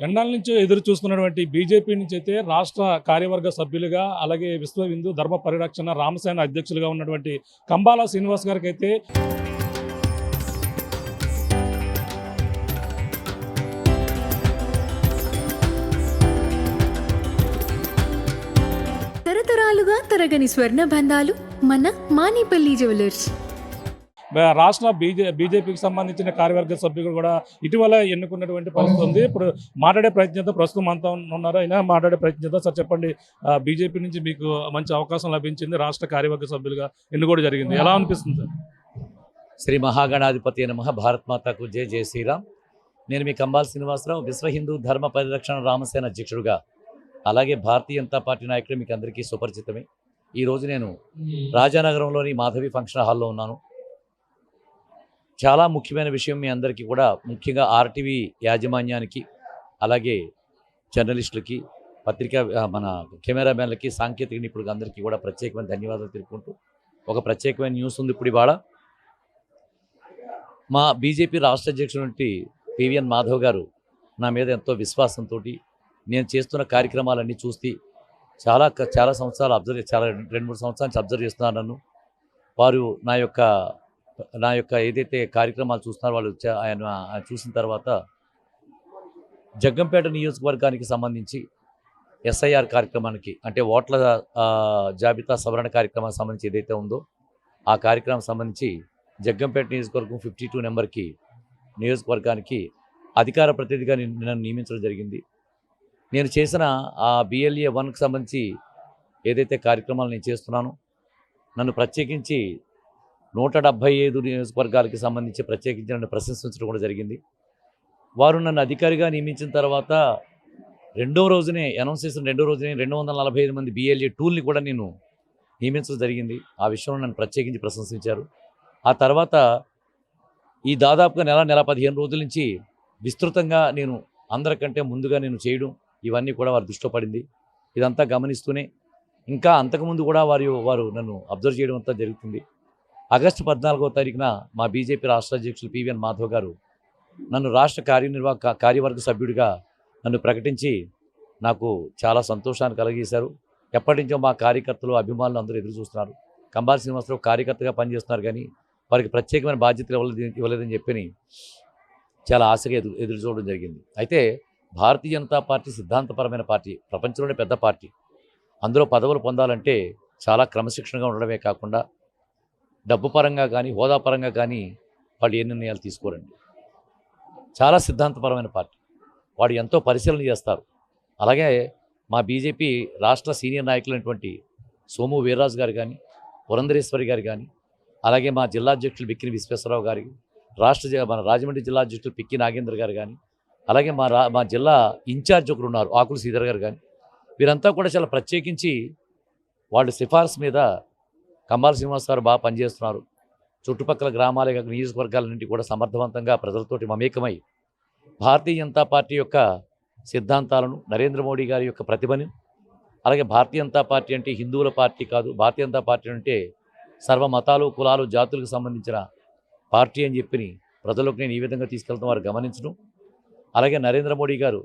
ఎన్నాళ్ళ నుంచో ఎదురు చూస్తున్నటువంటి బీజేపీ నుంచి అయితే రాష్ట్ర కార్యవర్గ సభ్యులుగా, అలాగే విశ్వ హిందూ ధర్మ పరిరక్షణ రామసేన అధ్యక్షులుగా ఉన్నటువంటి కంబాల శ్రీనివాస్ గారికి అయితే తరతరాలుగా తరగని స్వర్ణ బంధాలు మన మానేపల్లి జ్యువెలర్స్. రాష్ట్ర బీజేపీకి సంబంధించిన కార్యవర్గ సభ్యులు కూడా ఇటీవల ఎన్నుకున్నటువంటి పరిస్థితి ఉంది. ఇప్పుడు మాట్లాడే ప్రయత్నంతో ప్రస్తుతం అంతా ఉన్నారు, అయినా మాట్లాడే ప్రయత్నంతో సార్ చెప్పండి, బీజేపీ నుంచి మీకు మంచి అవకాశం లభించింది, రాష్ట్ర కార్యవర్గ సభ్యులుగా ఎన్నుకోవడం జరిగింది, ఎలా అనిపిస్తుంది సార్? శ్రీ మహాగణాధిపతి నమః. భారత్ మాతాకు జై జై శ్రీరామ్. నేను మీ కంబాల శ్రీనివాసరావు, విశ్వ హిందూ ధర్మ పరిరక్షణ రామసేన అధ్యక్షుడుగా, అలాగే భారతీయ జనతా పార్టీ నాయకుడు మీకు అందరికీ సుపరిచితమే. ఈరోజు నేను రాజానగరంలోని మాధవి ఫంక్షన్ హాల్లో ఉన్నాను. చాలా ముఖ్యమైన విషయం మీ అందరికీ కూడా, ముఖ్యంగా ఆర్టీవీ యాజమాన్యానికి, అలాగే జర్నలిస్టులకి, పత్రికా మన కెమెరామెన్లకి, సాంకేతిక నిపుణులకి అందరికీ కూడా ప్రత్యేకమైన ధన్యవాదాలు తెలుపుకుంటూ, ఒక ప్రత్యేకమైన న్యూస్ ఉంది ఇప్పుడు ఇవాళ. మా బీజేపీ రాష్ట్ర అధ్యక్షుడు పివిఎన్ మాధవ్ గారు నా మీద ఎంతో విశ్వాసంతో నేను చేస్తున్న కార్యక్రమాలన్నీ చూసి చాలా సంవత్సరాలు చాలా 2-3 సంవత్సరాల నుంచి అబ్జర్వ్ చేస్తున్నారు నన్ను. వారు నా యొక్క ఏదైతే కార్యక్రమాలు చూస్తున్నారో వాళ్ళు ఆయన చూసిన తర్వాత జగ్గంపేట నియోజకవర్గానికి సంబంధించి ఎస్ఐఆర్ కార్యక్రమానికి, అంటే ఓట్ల జాబితా సవరణ కార్యక్రమానికి సంబంధించి ఏదైతే ఉందో ఆ కార్యక్రమం సంబంధించి జగ్గంపేట నియోజకవర్గం 52 నెంబర్కి నియోజకవర్గానికి అధికార ప్రతినిధిగా నన్ను నియమించడం జరిగింది. నేను చేసిన ఆ BLA 1కి సంబంధించి ఏదైతే కార్యక్రమాలు నేను చేస్తున్నానో, నన్ను ప్రత్యేకించి 175 నియోజకవర్గాలకి సంబంధించి ప్రత్యేకించి నన్ను ప్రశంసించడం కూడా జరిగింది. వారు నన్ను అధికారిగా నియమించిన తర్వాత రెండో రోజునే 245 మంది BLA 2ని కూడా నేను నియమించడం జరిగింది. ఆ విషయంలో నన్ను ప్రత్యేకించి ప్రశంసించారు. ఆ తర్వాత ఈ దాదాపుగా నెల 15 రోజుల నుంచి విస్తృతంగా నేను అందరికంటే ముందుగా నేను చేయడం, ఇవన్నీ కూడా వారి దృష్టిలో పడింది. ఇదంతా గమనిస్తూనే ఇంకా అంతకుముందు కూడా వారు నన్ను అబ్జర్వ్ చేయడం అంతా జరుగుతుంది. ఆగస్టు 14వ తారీఖున మా బీజేపీ రాష్ట్ర అధ్యక్షులు పివిఎన్ మాధవ్ గారు నన్ను రాష్ట్ర కార్యవర్గ సభ్యుడిగా నన్ను ప్రకటించి నాకు చాలా సంతోషాన్ని కలిగేశారు. ఎప్పటి నుంచో మా కార్యకర్తలు, అభిమానులు అందరూ ఎదురు చూస్తున్నారు. కంబాల శ్రీనివాసరావు కార్యకర్తగా పనిచేస్తున్నారు, కానీ వారికి ప్రత్యేకమైన బాధ్యతలు ఇవ్వలేదని చెప్పి చాలా ఆశగా ఎదురు చూడడం జరిగింది. అయితే భారతీయ జనతా పార్టీ సిద్ధాంతపరమైన పార్టీ, ప్రపంచంలోనే పెద్ద పార్టీ. అందులో పదవులు పొందాలంటే చాలా క్రమశిక్షణగా ఉండడమే కాకుండా డబ్బు పరంగా కానీ, హోదా పరంగా కానీ వాళ్ళు ఏ నిర్ణయాలు తీసుకోరండి. చాలా సిద్ధాంతపరమైన పార్టీ, వాడు ఎంతో పరిశీలన చేస్తారు. అలాగే మా బీజేపీ రాష్ట్ర సీనియర్ నాయకులైనటువంటి సోము వీర్రాజు గారు కానీ, పురంధరేశ్వరి గారు కానీ, అలాగే మా జిల్లా అధ్యక్షులు బిక్కిన విశ్వేశ్వరరావు గారు, మన రాజమండ్రి జిల్లా అధ్యక్షులు పిక్కి నాగేంద్ర గారు కానీ, అలాగే మా జిల్లా ఇన్ఛార్జ్ ఒకరు ఉన్నారు ఆకుల శ్రీధర్ గారు కానీ, వీరంతా కూడా చాలా ప్రత్యేకించి వాళ్ళు సిఫార్సు మీద కంబాల శ్రీనివాస్ గారు బాగా పనిచేస్తున్నారు. చుట్టుపక్కల గ్రామాల నియోజకవర్గాలన్నింటి కూడా సమర్థవంతంగా ప్రజలతోటి మమేకమై భారతీయ జనతా పార్టీ యొక్క సిద్ధాంతాలను, నరేంద్ర మోడీ గారి యొక్క ప్రతిభను, అలాగే భారతీయ జనతా పార్టీ అంటే హిందువుల పార్టీ కాదు, భారతీయ జనతా పార్టీ అంటే సర్వ మతాలు, కులాలు, జాతులకు సంబంధించిన పార్టీ అని చెప్పి ప్రజలకు నేను ఈ విధంగా తీసుకెళ్తాం వారు గమనించడం. అలాగే నరేంద్ర మోడీ గారు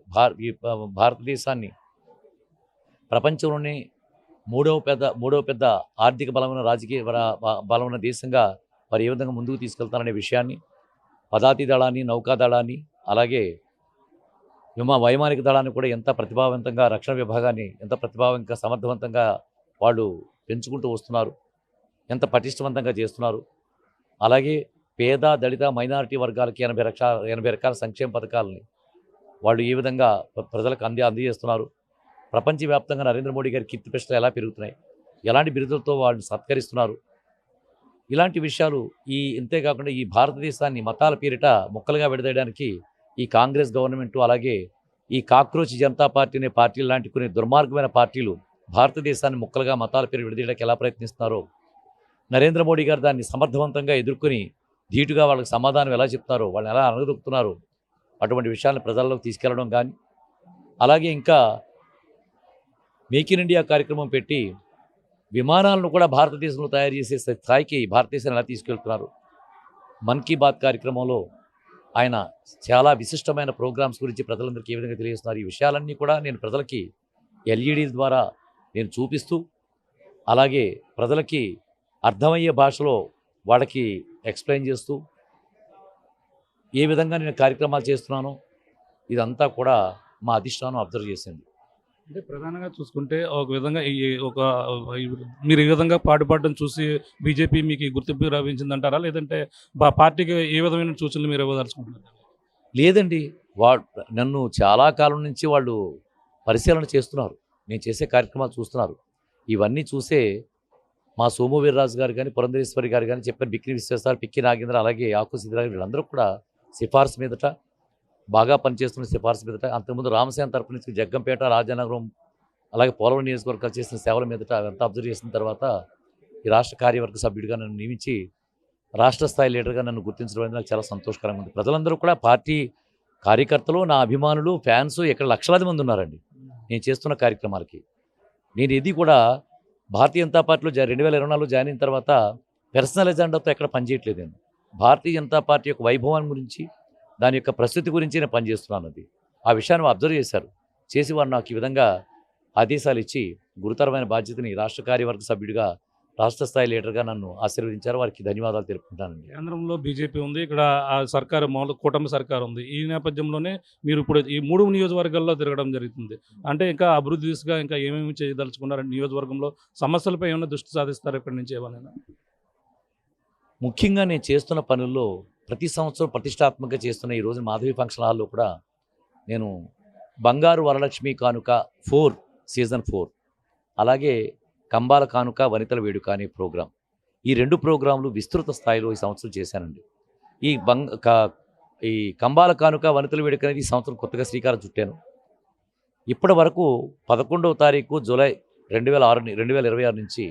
భారతదేశాన్ని ప్రపంచంలోనే మూడవ పెద్ద ఆర్థిక బలమైన, రాజకీయ బలమైన దేశంగా వారు ఏ విధంగా ముందుకు తీసుకెళ్తారనే విషయాన్ని, పదాతి దళాన్ని, నౌకాదళాన్ని, అలాగే వైమానిక దళాన్ని కూడా ఎంత ప్రతిభావంతంగా, రక్షణ విభాగాన్ని ఎంత ప్రతిభావంతంగా, సమర్థవంతంగా వాళ్ళు పెంచుకుంటూ వస్తున్నారు, ఎంత పటిష్టవంతంగా చేస్తున్నారు. అలాగే పేద, దళిత, మైనారిటీ వర్గాలకి 80 రకాల సంక్షేమ పథకాలని వాళ్ళు ఏ విధంగా ప్రజలకు అందజేస్తున్నారు. ప్రపంచవ్యాప్తంగా నరేంద్ర మోడీ గారి కీర్తి ప్రతిష్టలు ఎలా పెరుగుతున్నాయి, ఎలాంటి బిరుదులతో వాళ్ళు సత్కరిస్తున్నారు. ఇలాంటి విషయాలు ఇంతేకాకుండా ఈ భారతదేశాన్ని మతాల పేరిట ముక్కలుగా విడదీయడానికి ఈ కాంగ్రెస్ గవర్నమెంటు, అలాగే ఈ కాక్రోచ్ జనతా పార్టీ అనే పార్టీలు లాంటి కొన్ని దుర్మార్గమైన పార్టీలు భారతదేశాన్ని ముక్కలుగా మతాల పేరు విడదీయడానికి ఎలా ప్రయత్నిస్తున్నారో, నరేంద్ర మోడీ గారు దాన్ని సమర్థవంతంగా ఎదుర్కొని ధీటుగా వాళ్ళకి సమాధానం ఎలా చెప్తారో, వాళ్ళని ఎలా అనగదొక్కుతున్నారో, అటువంటి విషయాలను ప్రజల్లోకి తీసుకెళ్లడం కానీ, అలాగే ఇంకా మేక్ ఇన్ ఇండియా కార్యక్రమం పెట్టి విమానాలను కూడా భారతదేశంలో తయారు చేసే స్థాయికి భారతదేశాన్ని ఎలా తీసుకెళ్తున్నారు. మన్ కీ బాత్ కార్యక్రమంలో ఆయన చాలా విశిష్టమైన ప్రోగ్రామ్స్ గురించి ప్రజలందరికీ ఏ విధంగా తెలియజేస్తున్నారు. ఈ విషయాలన్నీ కూడా నేను ప్రజలకి ఎల్ఈడీల ద్వారా నేను చూపిస్తూ, అలాగే ప్రజలకి అర్థమయ్యే భాషలో వాళ్ళకి ఎక్స్ప్లెయిన్ చేస్తూ ఏ విధంగా నేను కార్యక్రమాలు చేస్తున్నానో ఇదంతా కూడా మా అధిష్టానం అబ్జర్వ్ చేసింది. అంటే ప్రధానంగా చూసుకుంటే ఒక విధంగా మీరు ఈ విధంగా పాటుపడడం చూసి బీజేపీ మీకు ఈ గుర్తింపు లభించిందంటారా? లేదంటే పార్టీకి ఏ విధమైన సూచనలు మీరు ఇవ్వదలుచుకుంటున్నారు? లేదండి, నన్ను చాలా కాలం నుంచి వాళ్ళు పరిశీలన చేస్తున్నారు. నేను చేసే కార్యక్రమాలు చూస్తున్నారు. ఇవన్నీ చూసే మా సోము వీర్రాజు గారు కానీ, పురంధరేశ్వరి గారు కానీ చెప్పారు. బిక్కిని విశ్వేశ్వర, పిక్కి నాగేంద్ర, అలాగే ఆకు సిద్ధిరాజు వీళ్ళందరూ కూడా సిఫార్సు మీదట, బాగా పనిచేస్తున్న సిఫార్సు మీదట, అంతకుముందు రామసేన తరపు నుంచి జగ్గంపేట, రాజానగరం, అలాగే పోలవరం నియోజకవర్గాలు చేసిన సేవల మీదట అదంతా అబ్జర్వ్ చేసిన తర్వాత ఈ రాష్ట్ర కార్యవర్గ సభ్యుడిగా నన్ను నియమించి రాష్ట్ర స్థాయి లీడర్గా నన్ను గుర్తించడం అనేది నాకు చాలా సంతోషకరంగా ఉంది. ప్రజలందరూ కూడా పార్టీ కార్యకర్తలు, నా అభిమానులు, ఫ్యాన్స్ ఇక్కడ లక్షలాది మంది ఉన్నారండి నేను చేస్తున్న కార్యక్రమాలకి. నేను ఇది కూడా భారతీయ జనతా పార్టీలో 2024లో జాయిన్ అయిన తర్వాత పర్సనల్ ఎజెండాతో ఎక్కడ పనిచేయట్లేదు. నేను భారతీయ జనతా పార్టీ యొక్క వైభవాన్ని గురించి, దాని యొక్క ప్రస్తుతి గురించి నేను పనిచేస్తున్నాను. అది ఆ విషయాన్ని అబ్జర్వ్ చేశారు. చేసి వారు నాకు ఈ విధంగా ఆదేశాలు ఇచ్చి గురుతరమైన బాధ్యతని రాష్ట్ర కార్యవర్గ సభ్యుడిగా, రాష్ట్ర స్థాయి లీడర్గా నన్ను ఆశీర్వదించారు. వారికి ధన్యవాదాలు తెలుపుకుంటానండి. కేంద్రంలో బీజేపీ ఉంది, ఇక్కడ ఆ సర్కారు మామూలు కూటమి సర్కారు ఉంది. ఈ నేపథ్యంలోనే మీరు ఇప్పుడు ఈ 3 నియోజకవర్గాల్లో తిరగడం జరుగుతుంది. అంటే ఇంకా అభివృద్ధి దిశగా ఇంకా ఏమేమి చేయదలుచుకున్నారు? నియోజకవర్గంలో సమస్యలపై ఏమైనా దృష్టి సాధిస్తారు ఇక్కడి నుంచి ఏమైనా? ముఖ్యంగా నేను చేస్తున్న పనుల్లో ప్రతి సంవత్సరం ప్రతిష్టాత్మకంగా చేస్తున్న ఈ రోజు మాధవి ఫంక్షన్ హాల్లో కూడా నేను బంగారు వరలక్ష్మి కానుక 4 సీజన్ 4, అలాగే కంబాల కానుక వనితల వేడుక అనే ప్రోగ్రాం, ఈ 2 ప్రోగ్రాంలు విస్తృత స్థాయిలో ఈ సంవత్సరం చేశానండి. ఈ కంబాల కానుక వనితల వేడుక అనేది ఈ సంవత్సరం కొత్తగా శ్రీకారం చుట్టాను. ఇప్పటి వరకు 11వ తారీఖు జూలై 2026 నుంచి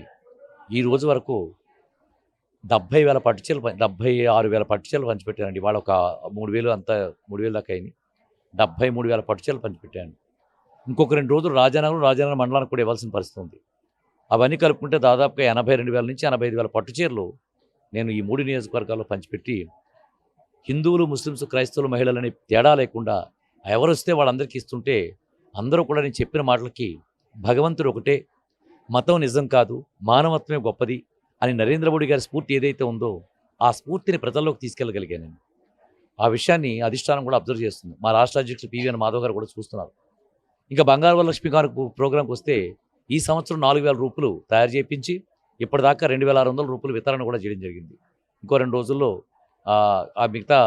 ఈ రోజు వరకు 70,000 పట్టుచీరలు 76,000 పట్టుచీరలు పంచిపెట్టానండి. ఇవాళ ఒక 3,000 అంతా 3,000 దాకా అయినాయి. 73,000 పట్టుచీరలు పంచిపెట్టాను. ఇంకొక 2 రోజులు రాజానగరం మండలానికి కూడా ఇవ్వాల్సిన పరిస్థితి ఉంది. అవన్నీ కలుపుకుంటే దాదాపుగా 82,000 నుంచి 85,000 పట్టుచీరలు నేను ఈ 3 నియోజకవర్గాల్లో పంచిపెట్టి హిందువులు, ముస్లిమ్స్, క్రైస్తవులు, మహిళలని తేడా లేకుండా ఎవరు వస్తే వాళ్ళందరికీ ఇస్తుంటే అందరూ కూడా నేను చెప్పిన మాటలకి భగవంతుడు ఒకటే, మతం నిజం కాదు, మానవత్వమే గొప్పది అని నరేంద్ర మోడీ గారి స్ఫూర్తి ఏదైతే ఉందో ఆ స్ఫూర్తిని ప్రజల్లోకి తీసుకెళ్ళగలిగాను నేను. ఆ విషయాన్ని అధిష్టానం కూడా అబ్జర్వ్ చేస్తుంది. మా రాష్ట్ర అధ్యక్షులు పివిఎన్ మాధవ్ గారు కూడా చూస్తున్నారు. ఇంకా బంగారు వరలక్ష్మి కానుక ప్రోగ్రాంకి వస్తే ఈ సంవత్సరం 4,000 రూపులు తయారు చేయించి ఇప్పటిదాకా 2,600 రూపులు వితరణ కూడా చేయడం జరిగింది. ఇంకో 2 రోజుల్లో ఆ మిగతా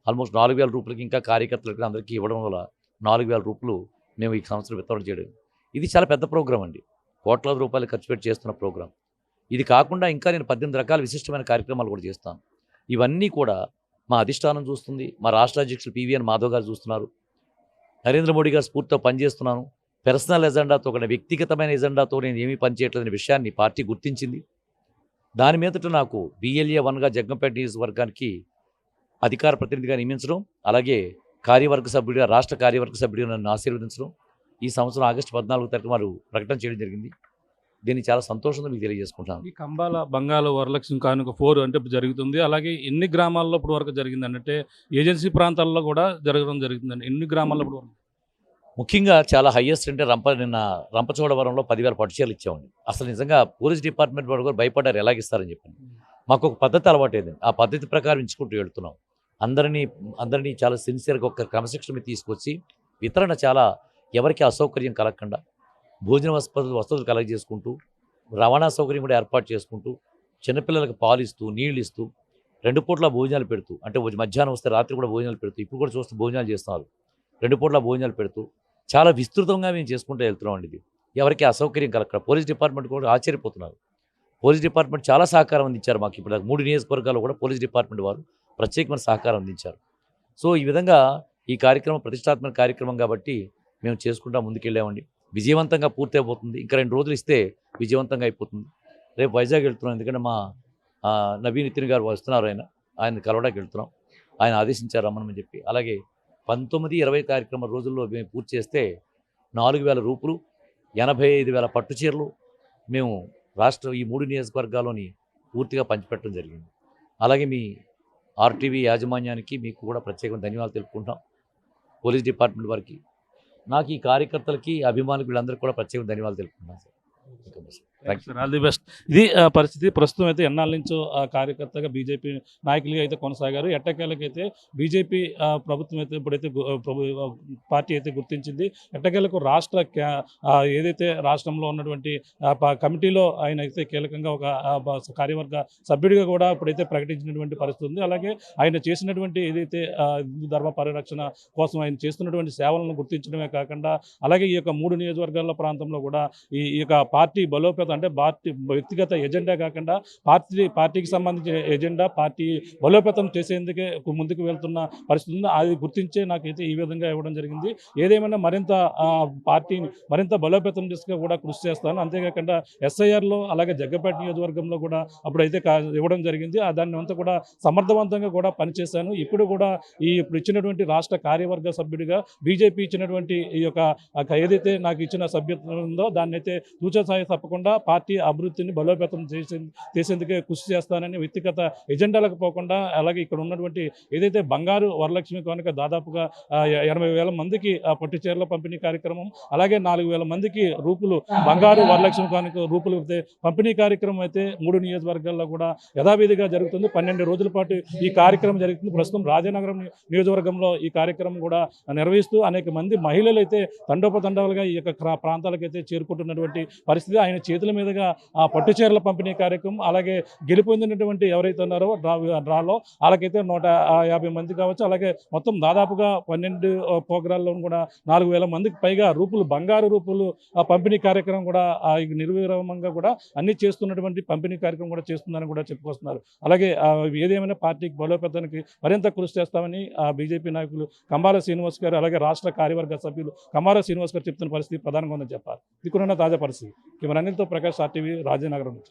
ఆల్మోస్ట్ 4,000 రూపులకి ఇంకా కార్యకర్తలకి అందరికీ ఇవ్వడం వల్ల 4,000 రూపులు మేము ఈ సంవత్సరం వితరణ చేయడం. ఇది చాలా పెద్ద ప్రోగ్రాం అండి. కోట్లాది రూపాయలు ఖర్చు పెట్టి చేస్తున్న ప్రోగ్రాం. ఇది కాకుండా ఇంకా నేను 18 రకాల విశిష్టమైన కార్యక్రమాలు కూడా చేస్తాను. ఇవన్నీ కూడా మా అధిష్టానం చూస్తుంది. మా రాష్ట్ర అధ్యక్షులు పివిఎన్ మాధవ్ గారు చూస్తున్నారు. నరేంద్ర మోడీ గారు స్ఫూర్తితో పనిచేస్తున్నాను. పర్సనల్ ఎజెండాతో, ఒక వ్యక్తిగతమైన ఎజెండాతో నేను ఏమీ పనిచేయట్లేదనే విషయాన్ని పార్టీ గుర్తించింది. దాని మీదట నాకు BLA 1గా జగ్గంపేట నియోజకవర్గానికి అధికార ప్రతినిధిగా నియమించడం, అలాగే కార్యవర్గ సభ్యుడిగా, రాష్ట్ర కార్యవర్గ సభ్యుడిగా నన్ను ఆశీర్వదించడం ఈ సంవత్సరం ఆగస్టు 14వ తారీఖు వారు ప్రకటన చేయడం జరిగింది. దీన్ని చాలా సంతోషంగా మీకు తెలియజేసుకుంటాను. ఈ కంబాల బంగాళ వరలక్ష్మి కానుక 4 అంటే జరుగుతుంది. అలాగే ఎన్ని గ్రామాల్లో ఇప్పుడు వరకు జరిగిందండి? అంటే ఏజెన్సీ ప్రాంతాల్లో కూడా జరగడం జరుగుతుందండి. ఎన్ని గ్రామాల్లో ఇప్పుడు వరకు? ముఖ్యంగా చాలా హైయెస్ట్ అంటే నిన్న రంపచోడవరంలో 10,000 పట్టుచీరలు ఇచ్చామండి. అసలు నిజంగా పోలీస్ డిపార్ట్మెంట్ వారు కూడా భయపడ్డారు ఎలాగిస్తారని చెప్పండి. మాకు ఒక పద్ధతి అలవాటైంది. ఆ పద్ధతి ప్రకారం ఇచ్చుకుంటూ వెళ్తున్నాం. అందరినీ చాలా సిన్సియర్గా ఒక క్రమశిక్షణ మీద తీసుకొచ్చి వితరణ చాలా ఎవరికి అసౌకర్యం కలగకుండా భోజన వసతులు కలగజేసుకుంటూ, రవాణా సౌకర్యం కూడా ఏర్పాటు చేసుకుంటూ, చిన్నపిల్లలకు పాలు ఇస్తూ, నీళ్ళు ఇస్తూ, 2 పూట్ల భోజనాలు పెడుతూ, అంటే మధ్యాహ్నం వస్తే రాత్రి కూడా భోజనాలు పెడుతూ, ఇప్పుడు కూడా చూస్తే భోజనాలు చేస్తున్నారు. 2 పూట్ల భోజనాలు పెడుతూ చాలా విస్తృతంగా మేము చేసుకుంటూ వెళ్తున్నామండి. ఇది ఎవరికి అసౌకర్యం కలగకుండా పోలీస్ డిపార్ట్మెంట్ కూడా ఆశ్చర్యపోతున్నారు. పోలీస్ డిపార్ట్మెంట్ చాలా సహకారం అందించారు మాకు. ఇప్పుడు 3 నియోజకవర్గాల్లో కూడా పోలీస్ డిపార్ట్మెంట్ వారు ప్రత్యేకమైన సహకారం అందించారు. సో ఈ విధంగా ఈ కార్యక్రమం ప్రతిష్టాత్మక కార్యక్రమం కాబట్టి మేము చేసుకుంటా ముందుకెళ్ళామండి. విజయవంతంగా పూర్తి అయిపోతుంది. ఇంకా 2 రోజులు ఇస్తే విజయవంతంగా అయిపోతుంది. రేపు వైజాగ్ వెళ్తున్నాం. ఎందుకంటే మా నవీన్ నితిన్ గారు వస్తున్నారు. ఆయన కలవడానికి వెళ్తున్నాం. ఆయన ఆదేశించారు రమ్మని చెప్పి. అలాగే 19, 20 కార్యక్రమ రోజుల్లో మేము పూర్తి చేస్తే 4,000 రూపులు, 85,000 పట్టుచీరలు మేము ఈ 3 నియోజకవర్గాల్లోని పూర్తిగా పంచిపెట్టడం జరిగింది. అలాగే మీ ఆర్టీవీ యాజమాన్యానికి మీకు కూడా ప్రత్యేకంగా ధన్యవాదాలు తెలుపుకుంటాం. పోలీస్ డిపార్ట్మెంట్ వారికి, నాకు ఈ కార్యకర్తలకి అభిమానులకు వీళ్ళందరికీ కూడా ప్రత్యేకంగా ధన్యవాదాలు తెలుపుకుంటాం sir. Thank you. All the best. ఇది పరిస్థితి. ప్రస్తుతం అయితే ఎన్నాళ్ళ నుంచో కార్యకర్తగా బీజేపీ నాయకులుగా అయితే కొనసాగారు. ఎట్టకేలకైతే బీజేపీ ప్రభుత్వం అయితే ఇప్పుడైతే పార్టీ అయితే గుర్తించింది. ఎట్టకేలకు రాష్ట్ర ఏదైతే రాష్ట్రంలో ఉన్నటువంటి కమిటీలో ఆయన అయితే కీలకంగా ఒక కార్యవర్గ సభ్యుడిగా కూడా ఇప్పుడైతే ప్రకటించినటువంటి పరిస్థితి ఉంది. అలాగే ఆయన చేసినటువంటి ఏదైతే హిందూ ధర్మ పరిరక్షణ కోసం ఆయన చేస్తున్నటువంటి సేవలను గుర్తించడమే కాకుండా అలాగే ఈ యొక్క 3 నియోజకవర్గాల ప్రాంతంలో కూడా ఈ యొక్క పార్టీ బలోపేతం అంటే పార్టీ వ్యక్తిగత ఎజెండా కాకుండా పార్టీకి సంబంధించిన ఎజెండా పార్టీ బలోపేతం చేసేందుకే ముందుకు వెళ్తున్న పరిస్థితి ఉంది. అది గుర్తించే నాకైతే ఈ విధంగా ఇవ్వడం జరిగింది. ఏదేమైనా మరింత పార్టీని మరింత బలోపేతం దిశగా కూడా కృషి చేస్తాను. అంతేకాకుండా ఎస్ఐఆర్లో అలాగే జగ్గంపేట నియోజకవర్గంలో కూడా అప్పుడైతే ఇవ్వడం జరిగింది. దాన్ని అంతా కూడా సమర్థవంతంగా కూడా పనిచేశాను. ఇప్పుడు కూడా ఇప్పుడు ఇచ్చినటువంటి రాష్ట్ర కార్యవర్గ సభ్యుడిగా బీజేపీ ఇచ్చినటువంటి ఈ యొక్క ఏదైతే నాకు ఇచ్చిన సభ్యత్వం ఉందో దాన్ని అయితే తూచసాయి తప్పకుండా పార్టీ అభివృద్ధిని బలోపేతం చేసేందుకే కృషి చేస్తానని వ్యక్తిగత ఎజెండాలకు పోకుండా అలాగే ఇక్కడ ఉన్నటువంటి ఏదైతే బంగారు వరలక్ష్మి కనుక దాదాపుగా 80,000 మందికి పట్టు చీరల పంపిణీ కార్యక్రమం అలాగే 4,000 మందికి రూపులు బంగారు వరలక్ష్మి కనుక రూపులు పంపిణీ కార్యక్రమం అయితే 3 నియోజకవర్గాల్లో కూడా యథావిధిగా జరుగుతుంది. 12 రోజుల పాటు ఈ కార్యక్రమం జరుగుతుంది. ప్రస్తుతం రాజనగరం నియోజకవర్గంలో ఈ కార్యక్రమం కూడా నిర్వహిస్తూ అనేక మంది మహిళలు అయితే తండోపతండాలుగా ఈ యొక్క ప్రాంతాలకైతే చేరుకుంటున్నటువంటి పరిస్థితి. ఆయన చేతుల మీదుగా ఆ పట్టు చీరల పంపిణీ కార్యక్రమం అలాగే గెలుపొందినటువంటి ఎవరైతే ఉన్నారో డ్రాలో వాళ్ళకైతే 150 మంది కావచ్చు. అలాగే మొత్తం దాదాపుగా 12 ప్రోగ్రాల్లో కూడా 4,000 మందికి పైగా రూపులు బంగారు రూపులు పంపిణీ కార్యక్రమం కూడా నిర్విరామంగా కూడా అన్ని చేస్తున్నటువంటి పంపిణీ కార్యక్రమం కూడా చేస్తుందని కూడా చెప్పుకొస్తున్నారు. అలాగే ఏదేమైనా పార్టీకి బలోపేతానికి మరింత కృషి చేస్తామని బీజేపీ నాయకులు కంబాల శ్రీనివాస్ గారు అలాగే రాష్ట్ర కార్యవర్గ సభ్యులు కంబాల శ్రీనివాస్ గారు చెప్తున్న పరిస్థితి ప్రధానంగా ఉందని చెప్పారు. ఇది కూడా తాజా పరిస్థితి. కెమెరా అనిల్తో ప్రకాష్, ఆర్టీవీ, రాజనగరం నుంచి.